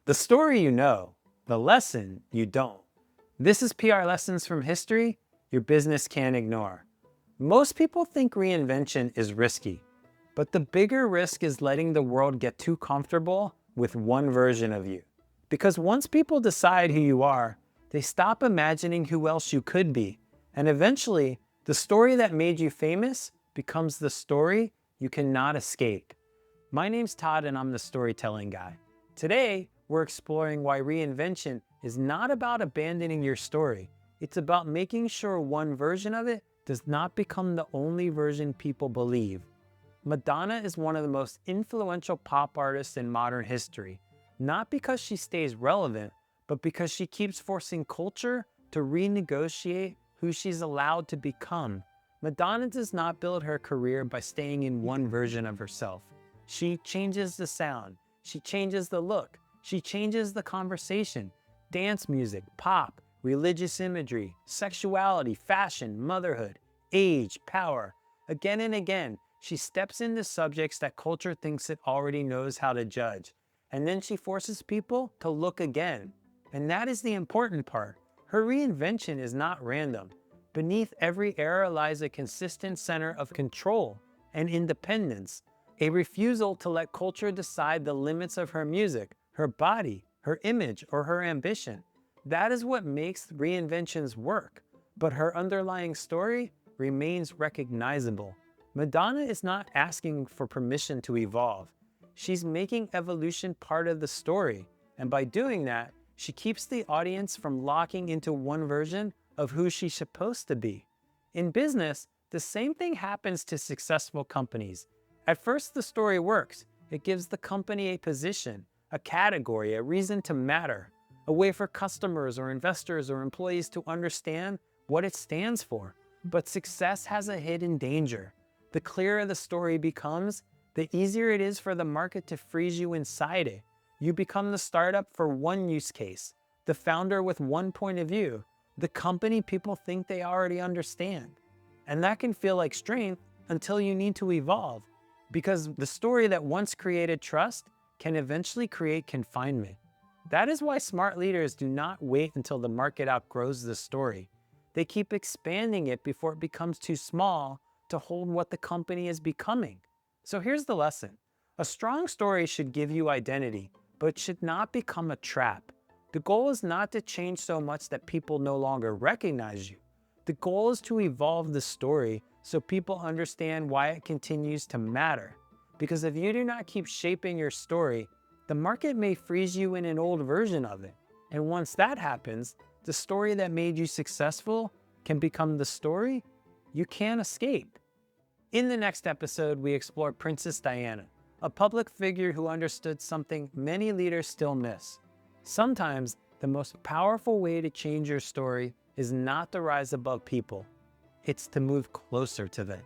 The story you know, the lesson you don't. This is PR Lessons from History your business can't ignore. Most people think reinvention is risky, but the bigger risk is letting the world get too comfortable with one version of you. Because once people decide who you are, they stop imagining who else you could be. And eventually, the story that made you famous becomes the story you cannot escape. My name's Todd and I'm the storytelling guy. Today, we're exploring why reinvention is not about abandoning your story. It's about making sure one version of it does not become the only version people believe. Madonna is one of the most influential pop artists in modern history, not because she stays relevant, but because she keeps forcing culture to renegotiate who she's allowed to become. Madonna does not build her career by staying in one version of herself. She changes the sound, she changes the look, she changes the conversation. Dance music, pop, religious imagery, sexuality, fashion, motherhood, age, power. Again and again, she steps into subjects that culture thinks it already knows how to judge. And then she forces people to look again. And that is the important part. Her reinvention is not random. Beneath every era lies a consistent center of control and independence, a refusal to let culture decide the limits of her music, her body, her image, or her ambition. That is what makes reinventions work, but her underlying story remains recognizable. Madonna is not asking for permission to evolve. She's making evolution part of the story, and by doing that, she keeps the audience from locking into one version of who she's supposed to be. In business, the same thing happens to successful companies. At first, the story works. It gives the company a position, a category, a reason to matter, a way for customers or investors or employees to understand what it stands for. But success has a hidden danger. The clearer the story becomes, the easier it is for the market to freeze you inside it. You become the startup for one use case, the founder with one point of view, the company people think they already understand. And that can feel like strength until you need to evolve, because the story that once created trust can eventually create confinement. That is why smart leaders do not wait until the market outgrows the story. They keep expanding it before it becomes too small to hold what the company is becoming. So here's the lesson. A strong story should give you identity, but it should not become a trap. The goal is not to change so much that people no longer recognize you. The goal is to evolve the story so people understand why it continues to matter. Because if you do not keep shaping your story, the market may freeze you in an old version of it. And once that happens, the story that made you successful can become the story you can't escape. In the next episode, we explore Princess Diana, a public figure who understood something many leaders still miss. Sometimes, the most powerful way to change your story is not to rise above people. It's to move closer to them.